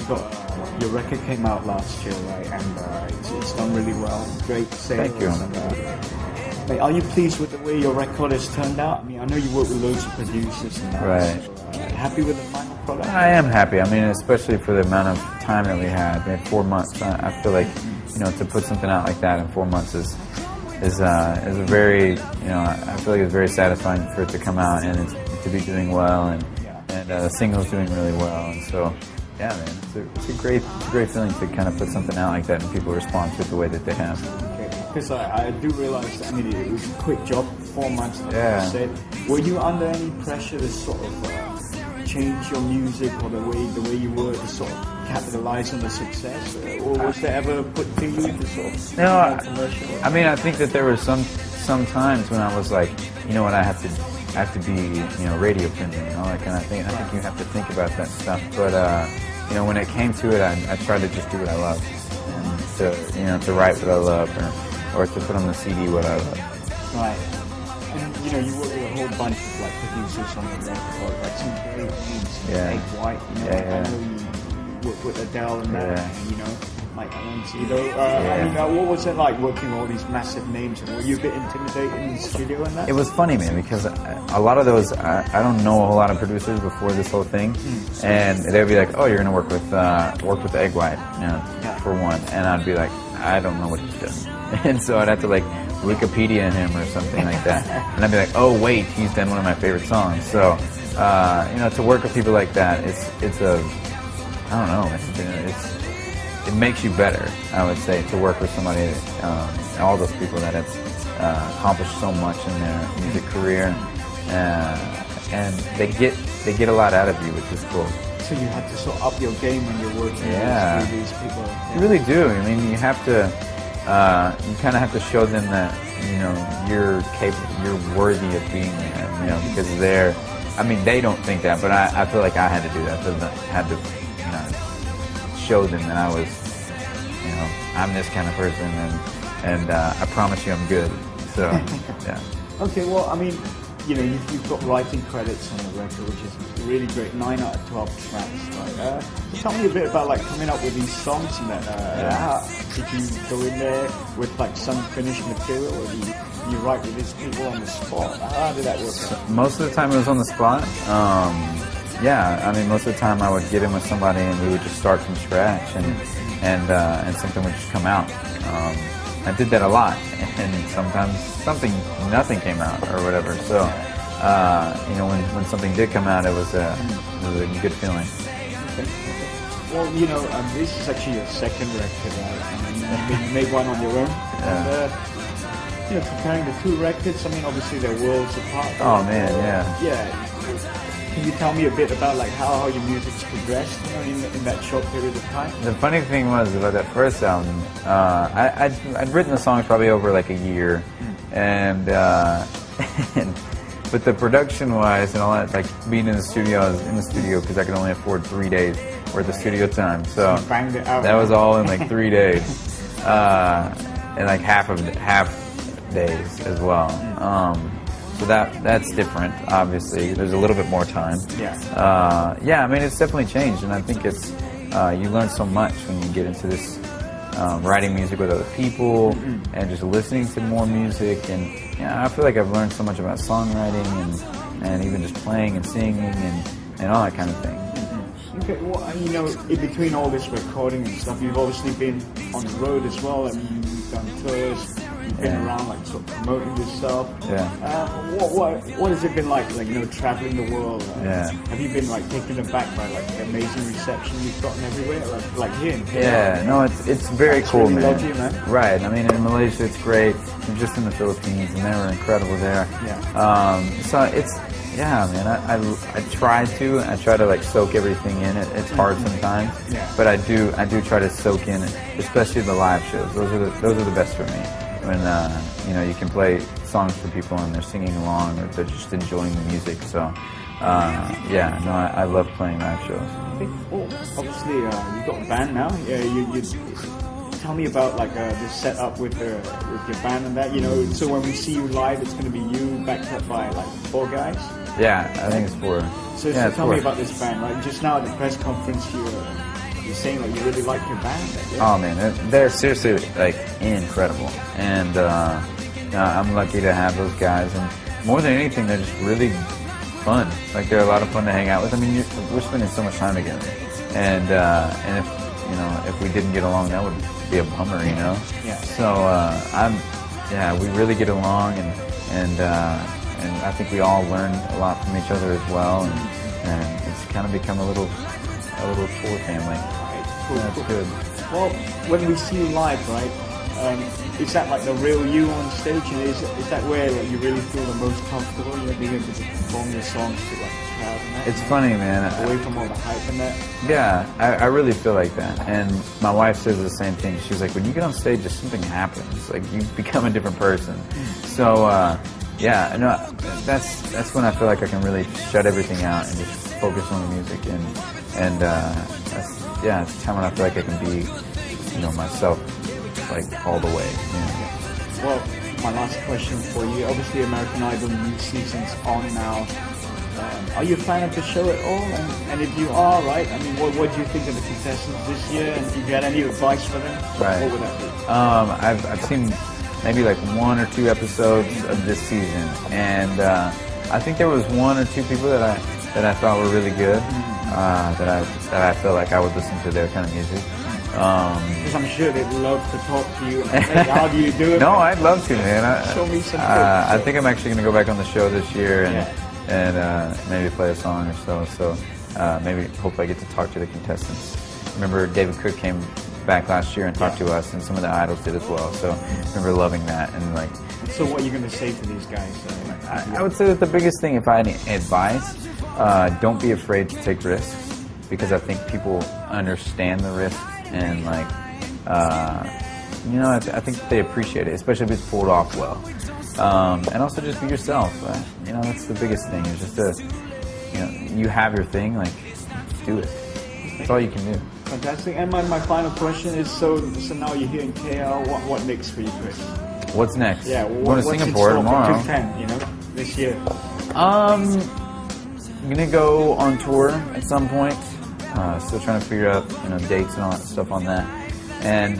you got your record came out last year, right? And it's done really well. Great sales. Thank you. And, like, are you pleased with the way your record has turned out? I mean, I know you work with loads of producers and that. Right. So, happy with the final product? I am happy. I mean, especially for the amount of time that we had. We had 4 months. I feel like, you know, to put something out like that in 4 months is a very, you know, I feel like it's very satisfying for it to come out and to be doing well, and the single's doing really well, and so yeah, man, it's a great feeling to kind of put something out like that and people respond to it the way that they have. Okay, because I do realize that, I mean, it was a quick job, 4 months, like Yeah. you said. Were you under any pressure to sort of change your music or the way you were to sort of capitalize on the success, or was there ever put to you to sort of No, be more commercial? I mean, I think that there were some times when I was like, you know what, I have to be, you know, radio friendly and all that kind of thing. I think you have to think about that stuff. But you know, when it came to it, I tried to just do what I love, and to write what I love, or to put on the CD what I love. Right. And you know, you work with a whole bunch of like producers on the record, like some great names, Yeah. Egg White, you know, Yeah. I know you work with Adele and that, Yeah. and, you know, like I mean, what was it like working with all these massive names? And were you a bit intimidated in the studio and that? It was funny, man, because a lot of those, I don't know a whole lot of producers before this whole thing, and they'd be like, "Oh, you're gonna work with Egg White, you know, for one," and I'd be like, "I don't know what he's doing," and so I'd have to like Wikipedia him or something like that, and I'd be like, "Oh, wait, he's done one of my favorite songs." So, you know, to work with people like that, it's a, I don't know, it makes you better, I would say, to work with somebody, all those people that have accomplished so much in their music career, and they get a lot out of you, which is cool. So you had to sort of up your game when you're working with these people. You really do. I mean, you have to, you kind of have to show them that, you know, you're capable, you're worthy of being there, you know, because I mean, they don't think that, but I feel like I had to do that. I had to, you know, show them that I was, you know, I'm this kind of person, and I promise you I'm good. So, yeah. Okay, well, I mean, you know, you've got writing credits on the record, which is really great, 9 out of 12 tracks, right? Tell me a bit about, like, coming up with these songs and that. How did you go in there with, like, some finished material, or do you write with these people on the spot? How did that work out? Most of the time it was on the spot. Yeah, I mean, most of the time I would get in with somebody and we would just start from scratch, and something would just come out. I did that a lot, and sometimes nothing came out or whatever. So, you know, when something did come out, it was a good feeling. Okay. Well, you know, this is actually your second record, right? I mean, you made one on your own. Yeah. And, you know, comparing the two records, I mean, obviously they're worlds apart. Oh man, yeah. Yeah. Can you tell me a bit about like how your music's progressed, you know, in that short period of time? The funny thing was about that first album, I'd written the songs probably over like a year, and but the production-wise and all that, like being in the studio, I was in the studio because I could only afford 3 days worth of studio time, so you banged it out. That was all in like 3 days, and like half days as well. So that's different, obviously. There's a little bit more time. Yeah. Yeah, I mean, it's definitely changed, and I think it's, you learn so much when you get into this, writing music with other people, and just listening to more music, and I feel like I've learned so much about songwriting, and even just playing and singing, and all that kind of thing. Okay, well, you know, in between all this recording and stuff, you've obviously been on the road as well. I mean, you've done tours, you've been around, like, sort of promoting yourself. Yeah. What has it been like, you know, traveling the world? Yeah. Have you been, like, taken aback by, like, the amazing reception you've gotten everywhere? Like here in Yeah, no, it's very cool, really man. love you, man. Right. I mean, in Malaysia, it's great. I'm just in the Philippines, and they were incredible there. Yeah. So it's, yeah, man. I try to like soak everything in. It's hard sometimes, but I do try to soak in it, especially the live shows. Those are the best for me. When you know, you can play songs for people and they're singing along, or they're just enjoying the music. So yeah, no, I love playing live shows. Okay. Well, obviously, you've got a band now. You tell me about like the setup with your band and that. You know, so when we see you live, it's going to be you backed up by like 4 guys. Yeah, I think it's 4. So tell me about this band. Like just now at the press conference, you you're saying like you really like your band. Oh man, they're seriously like incredible, and I'm lucky to have those guys. And more than anything, they're just really fun. Like they're a lot of fun to hang out with. I mean, we're spending so much time together, and if we didn't get along, that would be a bummer, you know. Yeah. So we really get along, and I think we all learn a lot from each other as well, and it's kind of become a little tour family. Right. Cool, That's cool. good. Well, when we see you live, right, is that like the real you on stage? And is that where like, you really feel the most comfortable? You know, being able to perform your songs to like the crowd and that? It's funny, man. Away from all the hype and that? Yeah, I really feel like that. And my wife says the same thing. She's like, when you get on stage, just something happens. Like, you become a different person. So, yeah, no, that's when I feel like I can really shut everything out and just focus on the music. And that's the time when I feel like I can be, myself, like, all the way. Yeah. Well, my last question for you. Obviously, American Idol new season's on now. Are you a fan of the show at all? And if you are, right, I mean, what do you think of the contestants this year? And if you had any advice for them, right. What would that be? I've seen maybe like 1 or 2 episodes of this season, and I think there was 1 or 2 people that I thought were really good. That I feel like I would listen to their kind of music. Because I'm sure they'd love to talk to you. And say, how do you do it? No, I'd love to, man. Show me some tips. I think I'm actually going to go back on the show this year and maybe play a song or so. So maybe hopefully I get to talk to the contestants. Remember David Cook came back last year and talked to us, and some of the idols did as well. So I remember loving that. And like. So what are you going to say to these guys? I would say that the biggest thing, if I had any advice, don't be afraid to take risks, because I think people understand the risks and like, I think they appreciate it, especially if it's pulled off well. And also just be yourself. That's the biggest thing. Is just to, you have your thing, like, do it. That's all you can do. Fantastic. And my final question is, so now you're here in KL. What next for you, Kris? What's next? Yeah, I'm going to Singapore tomorrow. 210, this year. I'm gonna go on tour at some point. Still trying to figure out dates and all that stuff on that. And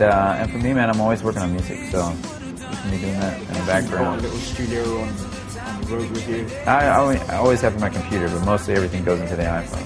for me, man, I'm always working on music, so I'm gonna be doing that in the background. A little studio on the road with you. I always have my computer, but mostly everything goes into the iPhone.